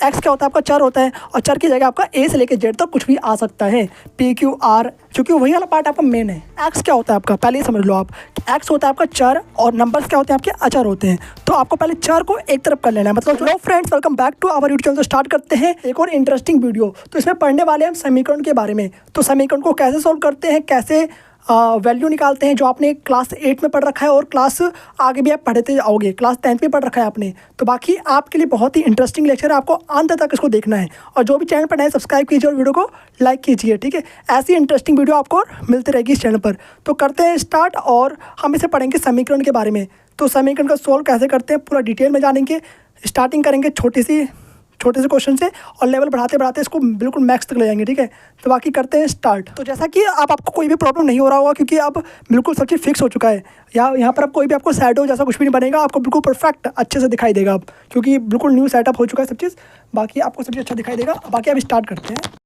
X क्या होता है आपका चर होता है, और चर की जगह आपका ए से लेकर जेड तक कुछ भी आ सकता है, पी क्यू आर, क्योंकि वही वाला पार्ट आपका मेन है। एक्स क्या होता है आपका, पहले ही समझ लो आप, एक्स होता है आपका चर और नंबर्स क्या होते हैं आपके अचर होते हैं। तो आपको पहले चर को एक तरफ कर लेना है। मतलब hello friends, welcome back to our YouTube channel. तो स्टार्ट करते हैं एक और इंटरेस्टिंग वीडियो। तो इसमें पढ़ने वाले हम समीकरण के बारे में। तो समीकरण को कैसे सॉल्व करते हैं, कैसे वैल्यू निकालते हैं, जो आपने क्लास 8 में पढ़ रखा है और क्लास आगे भी आप पढ़ते जाओगे, क्लास 10th में पढ़ रखा है आपने। तो बाकी आपके लिए बहुत ही इंटरेस्टिंग लेक्चर है, आपको अंत तक इसको देखना है। और जो भी चैनल पर नए सब्सक्राइब कीजिए और वीडियो को लाइक कीजिए, ठीक है। ऐसी इंटरेस्टिंग वीडियो आपको मिलती रहेगी इस चैनल पर। तो करते हैं स्टार्ट, और हम इसे पढ़ेंगे समीकरण के बारे में। तो समीकरण का सॉल्व कैसे करते हैं पूरा डिटेल में जानेंगे। स्टार्टिंग करेंगे छोटे से क्वेश्चन से, और लेवल बढ़ाते बढ़ाते इसको बिल्कुल मैक्स तक ले जाएंगे, ठीक है। तो बाकी करते हैं स्टार्ट। तो जैसा कि अब आपको कोई भी प्रॉब्लम नहीं हो रहा होगा, क्योंकि अब बिल्कुल सब चीज़ फिक्स हो चुका है। यहाँ पर अब कोई भी आपको शैडो जैसा कुछ भी नहीं बनेगा, आपको बिल्कुल परफेक्ट अच्छे से दिखाई देगा अब, क्योंकि बिल्कुल न्यू सेटअप हो चुका है सब चीज़। बाकी आपको सब चीज़ अच्छा दिखाई देगा। बाकी अब स्टार्ट करते हैं।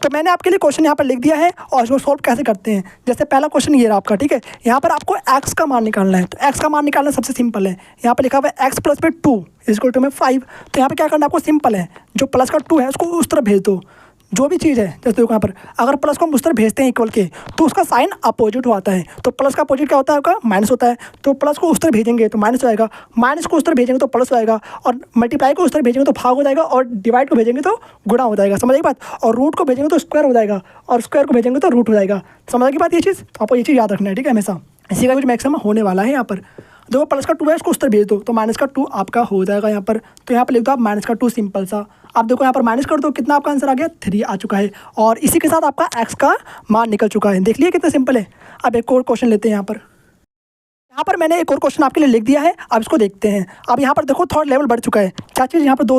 तो मैंने आपके लिए क्वेश्चन यहाँ पर लिख दिया है, और इसको सॉल्व कैसे करते हैं। जैसे पहला क्वेश्चन ये रहा आपका, ठीक है। यहाँ पर आपको एक्स का मान निकालना है। तो एक्स का मान निकालना सबसे सिंपल है। यहाँ पर लिखा हुआ है एक्स प्लस में 2 इक्वल टू में 5। तो यहाँ पर क्या करना है आपको, सिंपल है, जो प्लस का 2 है उसको उस तरफ भेज दो। जो भी चीज़ है, जैसे देखो यहाँ पर अगर प्लस को हम उस तरफ भेजते हैं इक्वल के, तो उसका साइन अपोजिट आता है। तो प्लस का अपोजिट क्या होता है आपका, माइनस होता है। तो प्लस को उस तरफ भेजेंगे तो माइनस हो जाएगा, माइनस को उस तरफ भेजेंगे तो प्लस हो जाएगा, और मल्टीप्लाई को उस तरफ भेजेंगे तो भाग हो जाएगा, और डिवाइड को भेजेंगे तो गुणा हो जाएगा। समझ आई बात। और रूट को भेजेंगे तो स्क्वायर हो जाएगा, और स्क्वायर को भेजेंगे तो रूट हो जाएगा। समझ की बात ये चीज़। तो आपको ये चीज़ याद रखना है, ठीक है, हमेशा। इसी का कुछ मैक्सिमम होने वाला है यहाँ पर। देखो प्लस का 2 है, उसको उस तरफ भेज दो, तो माइनस का 2 आपका हो जाएगा यहाँ पर। तो यहाँ पर लिख दो आप माइनस का 2 सिंपल सा। आप देखो यहाँ पर माइनस कर दो, कितना आपका आंसर आ गया, 3 आ चुका है। और इसी के साथ आपका एक्स का मान निकल चुका है। देख लिया कितना सिंपल है। अब एक और क्वेश्चन लेते हैं यहाँ पर। यहाँ पर मैंने एक और क्वेश्चन आपके लिए लिख दिया है, अब इसको देखते हैं। अब यहाँ पर देखो थोड़ा लेवल बढ़ चुका है। क्या चीज़, यहाँ पर दो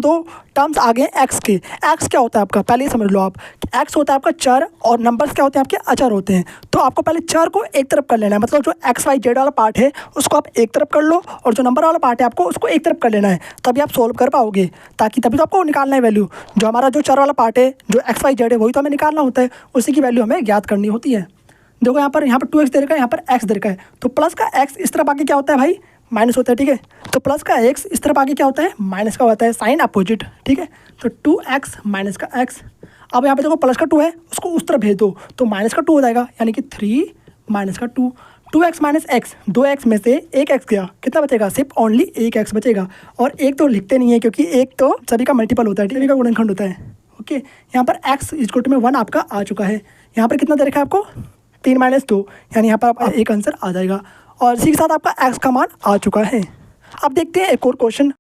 टर्म्स आ गए एक्स के। एक्स क्या होता है आपका, पहले ही समझ लो आप। एक्स होता है आपका चर, और नंबर्स क्या होते हैं आपके अचर होते हैं। तो आपको पहले चर को एक तरफ कर लेना है। मतलब जो एक्स वाई जेड वाला पार्ट है उसको आप एक तरफ कर लो, और जो नंबर वाला पार्ट है आपको उसको एक तरफ कर लेना है। तभी आप सोल्व कर पाओगे, ताकि तभी तो आपको निकालना है वैल्यू। जो हमारा जो चर वाला पार्ट है, जो एक्स वाई जेड है, वही तो हमें निकालना होता है। उसी की वैल्यू हमें ज्ञात करनी होती है। देखो यहाँ पर 2x दे रखा है, यहाँ पर x दे रखा है। तो प्लस का x इस तरफ आके क्या होता है भाई, माइनस होता है, ठीक है। तो प्लस का x इस तरफ आके क्या होता है, माइनस का होता है, साइन अपोजिट, ठीक है। तो 2x माइनस का x। अब यहाँ पे देखो प्लस का 2 है, उसको उस तरफ भेज दो, तो माइनस का 2 हो जाएगा, यानी कि 3 माइनस का 2। 2x माइनस x, 2x में से एक x गया, कितना बचेगा, सिर्फ ओनली एक x बचेगा। और एक तो लिखते नहीं है, क्योंकि एक तो सभी का मल्टीपल होता है, सभी का गुणनखंड होता है। ओके, यहाँ पर x इक्वल टू में 1 आपका आ चुका है। यहाँ पर कितना दे रखा है आपको, 3 माइनस 2, यानी यहाँ पर आपका एक आंसर आ जाएगा। और इसी के साथ आपका एक्स का मान आ चुका है। अब देखते हैं एक और क्वेश्चन।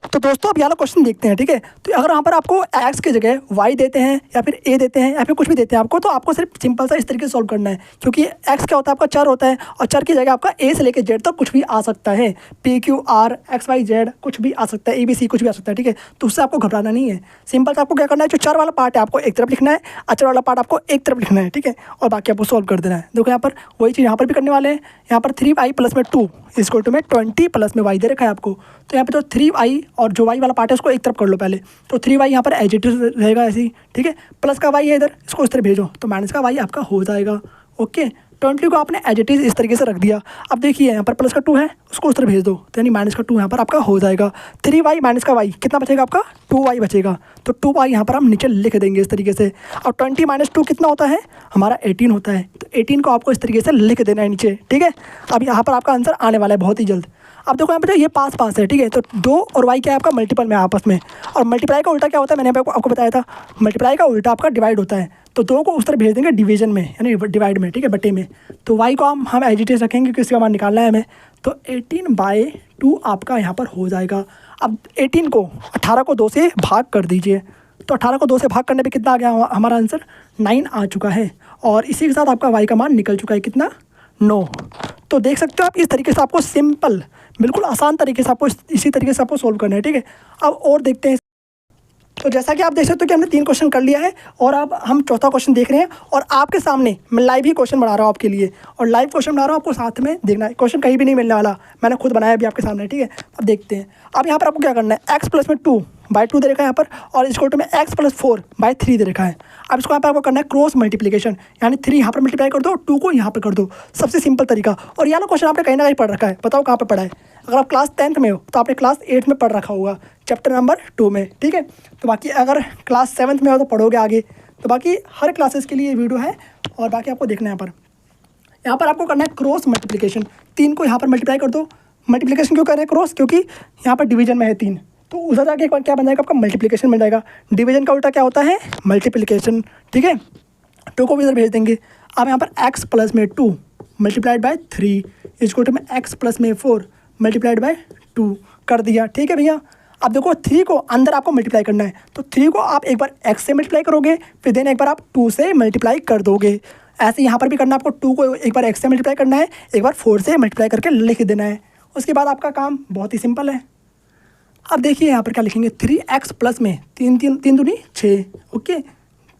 तो दोस्तों अब यहाँ क्वेश्चन देखते हैं, ठीक है। तो अगर यहाँ पर आपको एक्स की जगह वाई देते हैं, या फिर ए देते हैं, या फिर कुछ भी देते हैं आपको, तो आपको सिर्फ सिंपल सा इस तरीके से सॉल्व करना है। क्योंकि एक्स क्या होता है आपका चर होता है, और चर की जगह आपका ए से लेकर जेड तक कुछ भी आ सकता है, P Q R X Y Z कुछ भी आ सकता है, ABC कुछ भी आ सकता है, ठीक है। तो उससे आपको घबराना नहीं है। सिंपल से आपको क्या करना है, जो चर वाला पार्ट है आपको एक तरफ लिखना है, अचर वाला पार्ट आपको एक तरफ लिखना है, ठीक है। और बाकी आपको सॉल्व कर देना है। देखो यहाँ पर वही चीज़ यहाँ पर भी करने वाले हैं। यहाँ पर 3y प्लस में 2 इक्वल टू में 20 प्लस में y दे रखा है आपको। तो यहाँ पे जो 3y और जो y वाला पार्ट है उसको एक तरफ कर लो पहले। तो 3y यहाँ पर एज इट इज रहेगा ऐसे ही, ठीक है। प्लस का y है इधर, इसको इस तरफ भेजो, तो माइनस का y आपका हो जाएगा। ओके, 20 को आपने एज इट इज इस तरीके से रख दिया। अब देखिए यहाँ पर प्लस का 2 है, उसको उस तरफ भेज दो, तो यानी माइनस का 2 यहाँ पर आपका हो जाएगा। 3y माइनस का y कितना बचेगा आपका, 2y बचेगा। तो 2y यहाँ पर हम नीचे लिख देंगे इस तरीके से। और 20 माइनस 2 कितना होता है हमारा, 18 होता है। तो 18 को आपको इस तरीके से लिख देना है नीचे, ठीक है। अब यहाँ पर आपका आंसर आने वाला है बहुत ही जल्द। अब देखो यहाँ पे ये पास है, ठीक है। तो 2 और y क्या है आपका, मल्टीपल में आपस में। और मल्टीप्लाई का उल्टा क्या होता है, मैंने आपको बताया था, मल्टीप्लाई का उल्टा आपका डिवाइड होता है। तो 2 को उस तरह भेज देंगे डिवीजन में, यानी डिवाइड में, ठीक है, बटे में। तो y को हम एज इट इज रखेंगे, क्योंकि इसका मान निकालना है हमें। तो 18/2 आपका यहाँ पर हो जाएगा। अब 18 को 2 से भाग कर दीजिए। तो 18 को 2 से भाग करने पे कितना आ गया हमारा आंसर, 9 आ चुका है। और इसी के साथ आपका y का मान निकल चुका है, कितना, 9। तो देख सकते हो आप, इस तरीके से आपको सिंपल, बिल्कुल आसान तरीके से आपको इसी तरीके से आपको सोल्व करना है, ठीक है। अब और देखते हैं। तो जैसा कि आप देख सकते हो कि हमने 3 क्वेश्चन कर लिया है, और अब हम चौथा क्वेश्चन देख रहे हैं। और आपके सामने मैं लाइव ही क्वेश्चन बना रहा हूँ आपके लिए, और लाइव क्वेश्चन बना रहा हूँ, आपको साथ में देखना है। क्वेश्चन कहीं भी नहीं मिलने वाला, मैंने खुद बनाया अभी आपके सामने, ठीक है। अब देखते हैं। अब यहाँ पर आपको क्या करना है, एक्स प्लस में 2 बाई 2 दे रखा है यहाँ पर, और इसको में एक्स प्लस 4 बाई 3 दे रखा है। अब इसको यहाँ पर आपको करना है क्रॉस मल्टीप्लिकेशन, यानी 3 यहाँ पर मल्टीप्लाई कर दो, 2 को यहाँ पर कर दो, सबसे सिंपल तरीका। और ये वाला क्वेश्चन आपने कहीं ना कहीं पढ़ रखा है, बताओ कहाँ पर पढ़ा है। अगर आप क्लास 10th में हो तो आपने क्लास 8 में पढ़ रखा होगा, चैप्टर नंबर 2 में, ठीक है। तो बाकी अगर क्लास 7th में हो तो पढ़ोगे आगे। तो बाकी हर क्लासेस के लिए ये वीडियो है, और बाकी आपको देखना है यहाँ पर आपको करना है क्रॉस मल्टीप्लिकेशन। 3 को यहाँ पर मल्टीप्लाई कर दो। मल्टीप्लिकेशन क्यों कर रहे हैं क्रॉस, क्योंकि यहाँ पर डिवीजन में है 3, तो उधर जाके एक बार क्या बन जाएगा आपका मल्टीप्लिकेशन बन जाएगा। डिवीजन का उल्टा क्या होता है, मल्टीप्लिकेशन, ठीक है। 2 को भी इधर भेज देंगे। अब यहाँ पर x प्लस में 2 मल्टीप्लाइड बाय 3 इसको में x प्लस में 4 मल्टीप्लाइड बाय 2 कर दिया, ठीक है भैया। अब देखो 3 को अंदर आपको मल्टीप्लाई करना है, तो 3 को आप एक बार x से मल्टीप्लाई करोगे, फिर देन एक बार आप 2 से मल्टीप्लाई कर दोगे। ऐसे यहाँ पर भी करना, आपको 2 को एक बार x से मल्टीप्लाई करना है, एक बार 4 से मल्टीप्लाई करके लिख देना है। उसके बाद आपका काम बहुत ही सिंपल है। अब देखिए यहाँ पर क्या लिखेंगे, 3x प्लस में 3 दूनी 6, ओके,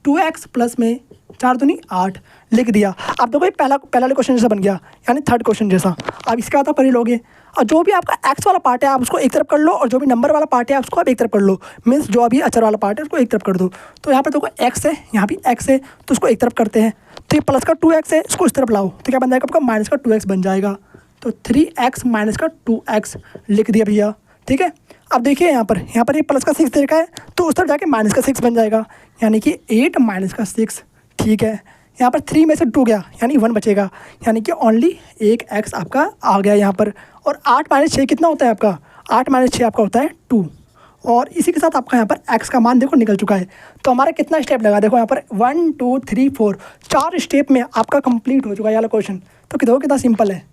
2x प्लस में 4 दूनी 8 लिख दिया। अब देखो ये पहला वाले क्वेश्चन जैसा बन गया, यानी थर्ड क्वेश्चन जैसा। अब इसके बाद आप कर ही लोगे, और जो भी आपका x वाला पार्ट है आप उसको एक तरफ कर लो, और जो भी नंबर वाला पार्ट है आप उसको आप एक तरफ कर लो। मीन्स जो अभी अचर वाला पार्ट है उसको एक तरफ कर दो। तो यहाँ पर देखो x है, यहाँ भी x है, तो उसको एक तरफ करते हैं। तो ये प्लस का 2x है, इसको इस तरफ लाओ, तो क्या बन जाएगा आपका माइनस का 2x बन जाएगा। तो 3x माइनस का 2x लिख दिया भैया, ठीक है। अब देखिए यहाँ पर ये प्लस का 6 दे रखा है, तो उस तरफ जाके माइनस का 6 बन जाएगा, यानी कि 8 माइनस का 6, ठीक है। यहाँ पर 3 में से 2 गया, यानी 1 बचेगा, यानी कि ओनली एक x आपका आ गया यहाँ पर। और 8 माइनस 6 कितना होता है आपका, 8 माइनस 6 आपका होता है 2। और इसी के साथ आपका यहाँ पर x का मान देखो निकल चुका है। तो हमारा कितना स्टेप लगा, देखो यहाँ पर 1 2 3 4 4 स्टेप में आपका कंप्लीट हो चुका है ये वाला क्वेश्चन। तो देखो कितना सिंपल है।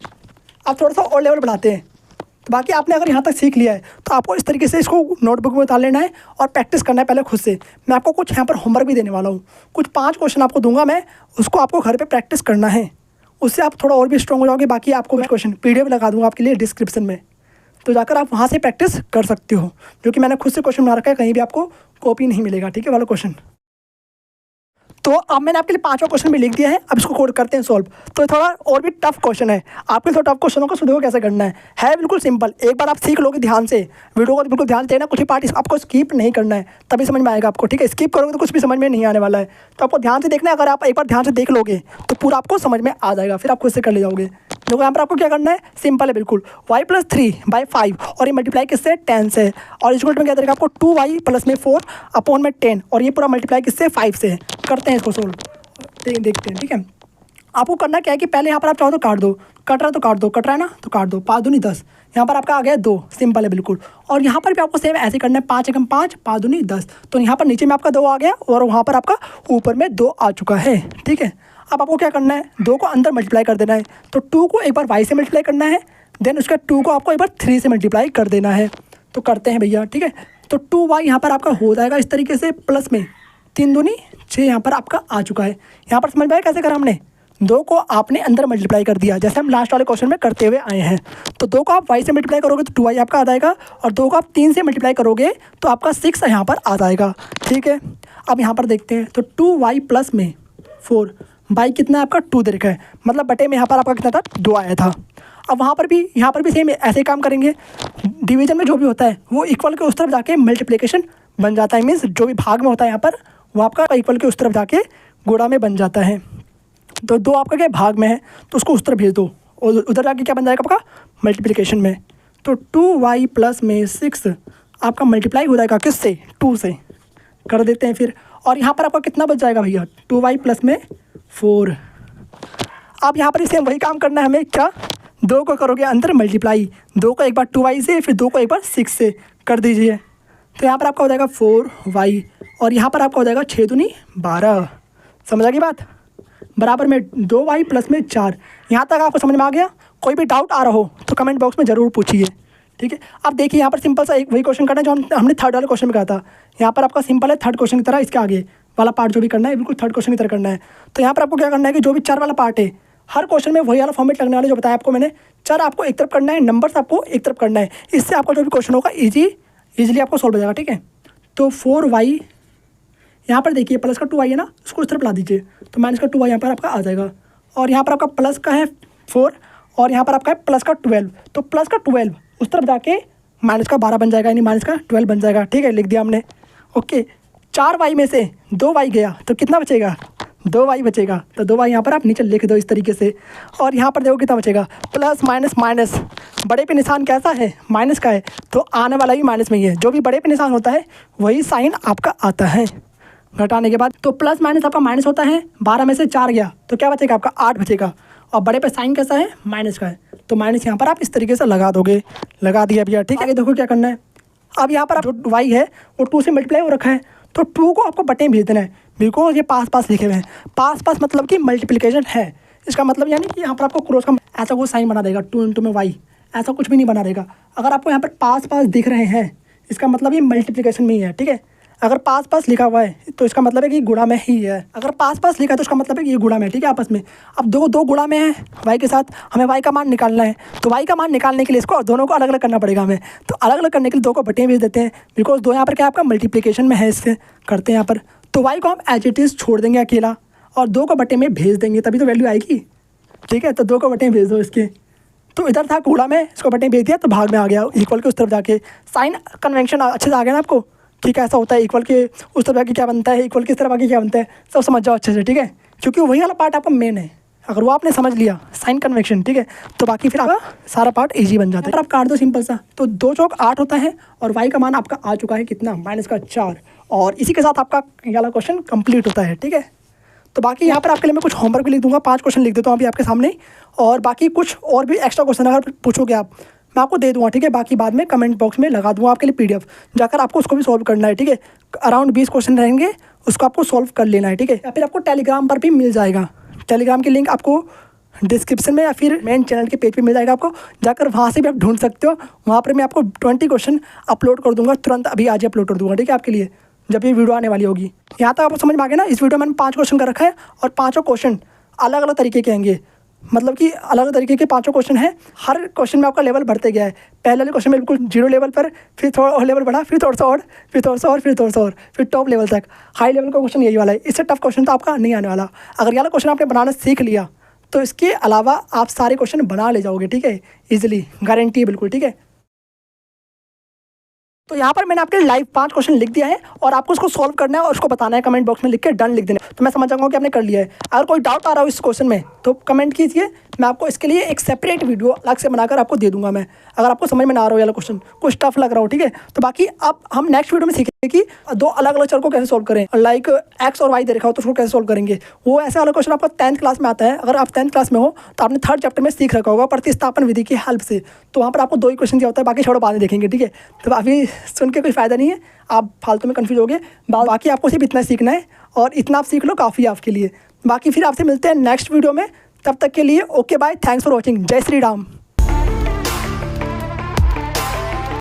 आप थोड़ा सा और लेवल बढ़ाते हैं। तो बाकी आपने अगर यहाँ तक सीख लिया है तो आपको इस तरीके से इसको नोटबुक में उतार लेना है और प्रैक्टिस करना है पहले खुद से। मैं आपको कुछ यहाँ पर होमवर्क भी देने वाला हूँ, कुछ 5 क्वेश्चन आपको दूंगा मैं, उसको आपको घर पे प्रैक्टिस करना है, उससे आप थोड़ा और भी स्ट्रॉन्ग हो जाओगे। बाकी आपको मैं क्वेश्चन PDF लगा दूँगा आपके लिए डिस्क्रिप्शन में, तो जाकर आप वहाँ से प्रैक्टिस कर सकते हो, जो कि मैंने खुद से क्वेश्चन बना रखा है, कहीं भी आपको कॉपी नहीं मिलेगा, ठीक है वाला क्वेश्चन। तो अब मैंने आपके लिए 5वां क्वेश्चन भी लिख दिया है, अब इसको कोड करते हैं सॉल्व। तो थोड़ा और भी टफ क्वेश्चन है, आपके थोड़ा टफ क्वेश्चनों को सुधो कैसे करना है बिल्कुल सिंपल। एक बार आप सीख लोगे ध्यान से, वीडियो को बिल्कुल ध्यान देना, कुछ ही पार्ट आपको स्किप नहीं करना है, तभी समझ में आएगा आपको, ठीक है। स्किप करोगे तो कुछ भी समझ में नहीं आने वाला है, तो आपको ध्यान से देखना है। अगर आप एक बार ध्यान से देख लोगे तो पूरा आपको समझ में आ जाएगा, फिर आप खुद से कर ले जाओगे। देखो यहाँ पर आपको क्या करना है, सिंपल है बिल्कुल, y + 3/5 और ये मल्टीप्लाई किससे 10 से, और इसको में क्या करेगा आपको 2y + 4 अपॉन में 10, और ये पूरा मल्टीप्लाई किससे 5 से। करते हैं इसको सोल्व, देखते हैं, ठीक है। आपको करना क्या है कि पहले यहाँ पर आप चाहो तो काट दो, कट रहा है तो काट दो, कट रहा है ना तो काट दो, 5 दूनी 10, यहाँ पर आपका आ गया 2, सिंपल है बिल्कुल। और यहाँ पर भी आपको सेम ऐसे करना है, 5 × 5 5 दूनी 10, तो यहाँ पर नीचे में आपका 2 आ गया और वहाँ पर आपका ऊपर में 2 आ चुका है, ठीक है। अब आपको क्या करना है, 2 को अंदर मल्टीप्लाई कर देना है, तो 2 को एक बार y से मल्टीप्लाई करना है, देन उसका 2 को आपको एक बार 3 से मल्टीप्लाई कर देना है। तो करते हैं भैया, ठीक है। तो 2y यहाँ पर आपका हो जाएगा इस तरीके से, प्लस में 3 दूनी 6 यहाँ पर आपका आ चुका है। यहाँ पर समझ में आया कैसे करा हमने, 2 को आपने अंदर मल्टीप्लाई कर दिया, जैसे हम लास्ट वाले क्वेश्चन में करते हुए आए हैं। तो 2 को आप y से मल्टीप्लाई करोगे तो 2y आपका आ जाएगा, और 2 को आप 3 से मल्टीप्लाई करोगे तो आपका 6 यहाँ पर आ जाएगा, ठीक है। अब यहाँ पर देखते हैं, तो 2y + में 4 बाई कितना आपका 2 दे रखा है, मतलब बटे में यहाँ पर आपका कितना था 2 आया था। अब वहाँ पर भी सेम ऐसे ही काम करेंगे। डिवीजन में जो भी होता है वो इक्वल के उस तरफ जाके मल्टीप्लिकेशन बन जाता है, मीन्स जो भी भाग में होता है यहाँ पर वो आपका इक्वल के उस तरफ जाके गुणा में बन जाता है। तो 2 आपका क्या भाग में है तो उसको उस तरफ भेज दो, और उधर जाके क्या बन जाएगा आपका मल्टीप्लिकेशन में। तो 2y + में 6 आपका मल्टीप्लाई हो जाएगा किससे, 2 से, कर देते हैं फिर। और यहाँ पर आपका कितना बच जाएगा भैया, 2y + में 4। अब यहाँ पर सेम वही काम करना है हमें, क्या 2 को करोगे अंदर मल्टीप्लाई, 2 को एक बार 2y से, फिर 2 को एक बार 6 से कर दीजिए। तो यहाँ पर आपका हो जाएगा 4y, और यहाँ पर आपका हो जाएगा 6 दूनी 12, समझ आ गई बात, बराबर में 2y + में 4। यहाँ तक आपको समझ में आ गया? कोई भी डाउट आ रहा हो तो कमेंट बॉक्स में ज़रूर पूछिए, ठीक है। अब देखिए यहाँ पर सिंपल सा एक वही क्वेश्चन करना है जो हमने थर्ड वाले क्वेश्चन में कहा था। यहाँ पर आपका सिंपल है, थर्ड क्वेश्चन की तरह इसके आगे वाला पार्ट जो भी करना है बिल्कुल थर्ड क्वेश्चन की तरह करना है। तो यहाँ पर आपको क्या करना है कि जो भी चर वाला पार्ट है हर क्वेश्चन में वही वाला फॉर्मेट लगने वाला जो बताया आपको मैंने, चर आपको एक तरफ करना है, नंबर्स आपको एक तरफ करना है, इससे आपका जो भी क्वेश्चन होगा ईजिली आपको सॉल्व हो जाएगा, ठीक है। तो 4y यहाँ पर देखिए प्लस का 2y है ना, उसको इस तरफ ला दीजिए, तो माइनस का 2y यहाँ पर आपका आ जाएगा। और यहाँ पर आपका प्लस का है 4 और यहाँ पर आपका है प्लस का 12, तो प्लस का 12 उस तरफ जाके माइनस का 12 बन जाएगा, यानी माइनस का 12 बन जाएगा। ठीक है, लिख दिया हमने। ओके, 4y में से 2y गया तो कितना बचेगा? 2y बचेगा। तो 2y यहाँ पर आप नीचे लिख दो इस तरीके से। और यहाँ पर देखो कितना बचेगा, प्लस माइनस माइनस। बड़े पे निशान कैसा है? माइनस का है, तो आने वाला भी माइनस में ही है। जो भी बड़े पे निशान होता है वही साइन आपका आता है घटाने के बाद। तो प्लस माइनस आपका माइनस होता है, 12 में से 4 गया तो क्या बचेगा आपका? 8 बचेगा। और बड़े पे साइन कैसा है? माइनस का है, तो माइनस यहाँ पर आप इस तरीके से लगा दोगे। लगा दिया भैया। ठीक है, आगे देखो क्या करना है। अब यहाँ पर जो y है वो 2 से मल्टीप्लाई हो रखा है, तो 2 को आपको बटे में भेज देना है, बिकॉज ये पास पास लिखे हुए हैं। पास पास मतलब कि मल्टीप्लिकेशन है। इसका मतलब यानी कि यहाँ पर आपको क्रॉस का ऐसा कोई साइन बना देगा, 2 इंटू में y, ऐसा कुछ भी नहीं बना देगा। अगर आपको यहाँ पर पास पास दिख रहे हैं, इसका मतलब ये मल्टीप्लिकेशन में ही है। ठीक है, अगर पास पास लिखा हुआ है तो इसका मतलब है कि गुणा में ही है। अगर पास पास लिखा है तो इसका मतलब है कि ये गुणा में है। ठीक है, आपस में। अब दो गुणा में है y के साथ, हमें y का मान निकालना है। तो y का मान निकालने के लिए इसको दोनों को अलग अलग करना पड़ेगा हमें। तो अलग अलग करने के लिए 2 को बटे में भेज देते हैं, बिकॉज 2 यहाँ पर क्या आपका मल्टीप्लिकेशन में है, इससे करते हैं यहाँ पर। तो y को हम एज इट इज़ छोड़ देंगे अकेला और 2 को बटे में भेज देंगे, तभी तो वैल्यू आएगी। ठीक है, तो 2 को बटे में भेज दो इसके। तो इधर था गुणा में, इसको बटे में भेज दिया तो भाग में आ गया, इक्वल के उस तरफ जाके। साइन कन्वेंशन अच्छे से आ गया ना आपको? ठीक है, ऐसा होता है। इक्वल के उस तरफ आगे क्या बनता है, इक्वल की इस तरफ आगे क्या बनता है, सब समझ जाओ अच्छे से। ठीक है, क्योंकि वही वाला पार्ट आपका मेन है। अगर वो आपने समझ लिया साइन कन्वेक्शन, ठीक है, तो बाकी फिर आपका सारा पार्ट इजी बन जाता है। अगर आप काट दो सिंपल सा, तो 2 चौक 8 होता है और y का मान आपका आ चुका है कितना? माइनस का 4। और इसी के साथ आपका ये वाला क्वेश्चन कंप्लीट होता है। ठीक है, तो बाकी यहाँ पर आपके लिए मैं कुछ होमवर्क भी लिख दूंगा, 5 क्वेश्चन लिख देता हूँ अभी आपके सामने। और बाकी कुछ और भी एक्स्ट्रा क्वेश्चन अगर पूछोगे आप, मैं आपको दे दूंगा। ठीक है, बाकी बाद में कमेंट बॉक्स में लगा दूंगा आपके लिए PDF, जाकर आपको उसको भी सॉल्व करना है। ठीक है, अराउंड 20 क्वेश्चन रहेंगे, उसको आपको सॉल्व कर लेना है। ठीक है, या फिर आपको टेलीग्राम पर भी मिल जाएगा। टेलीग्राम की लिंक आपको डिस्क्रिप्शन में या फिर मेन चैनल के पेज पे मिल जाएगा, आपको जाकर वहाँ से भी आप ढूंढ सकते हो। वहाँ पर मैं आपको 20 क्वेश्चन अपलोड कर दूंगा तुरंत, अभी आज ही अपलोड कर दूंगा। ठीक है, आपके लिए जब ये वीडियो आने वाली होगी। यहाँ तक आपको समझ में आ गया ना? इस वीडियो में मैंने 5 क्वेश्चन कर रखा है और 5 क्वेश्चन अलग अलग तरीके के आएंगे, मतलब कि अलग अलग तरीके के 5 क्वेश्चन हैं। हर क्वेश्चन में आपका लेवल बढ़ते गया है। पहले वाले क्वेश्चन में बिल्कुल 0 लेवल पर, फिर थोड़ा और लेवल बढ़ा, फिर थोड़ा सा और, फिर थोड़ा सा और, फिर थोड़ा सा और, फिर टॉप लेवल तक। हाई लेवल का क्वेश्चन यही वाला है। इससे टफ क्वेश्चन तो आपका नहीं आने वाला। अगर ये वाला क्वेश्चन आपने बनाना सीख लिया तो इसके अलावा आप सारे क्वेश्चन बना ले जाओगे। ठीक है, ईजिली, गारंटी है बिल्कुल। ठीक है, तो यहाँ पर मैंने आपके लाइव 5 क्वेश्चन लिख दिया है और आपको उसको सॉल्व करना है और उसको बताना है। कमेंट बॉक्स में लिख के डन लिख देना, तो मैं समझ जाऊँगा कि आपने कर लिया है। अगर कोई डाउट आ रहा हो इस क्वेश्चन में तो कमेंट कीजिए, मैं आपको इसके लिए एक सेपरेट वीडियो अलग से बनाकर आपको दे दूंगा मैं, अगर आपको समझ में ना आ रहा हो या क्वेश्चन कुछ टफ लग रहा हो। ठीक है, तो बाकी अब हम नेक्स्ट वीडियो में सीखेंगे कि 2 अलग अलग चर को कैसे सॉल्व करें। लाइक x और y दे रखा हो तो उसको कैसे सॉल्व करेंगे। वो ऐसा वाला क्वेश्चन आपका 10th क्लास में आता है। अगर आप 10th क्लास में हो तो आपने 3rd चैप्टर में सीख रखा होगा प्रतिस्थापन विधि की हेल्प से, तो वहाँ पर आपको 2 ही क्वेश्चन दिया होता है, बाकी छोड़ो बाद में देखेंगे। ठीक है, तो अभी सुन के कोई फ़ायदा नहीं है, आप फालतू में कन्फ्यूज हो गए। बाकी आपको सिर्फ इतना सीखना है और इतना आप सीख लो, काफ़ी है आपके लिए। बाकी फिर आपसे मिलते हैं नेक्स्ट वीडियो में, तब तक के लिए okay bye, thanks for watching, जय श्री राम।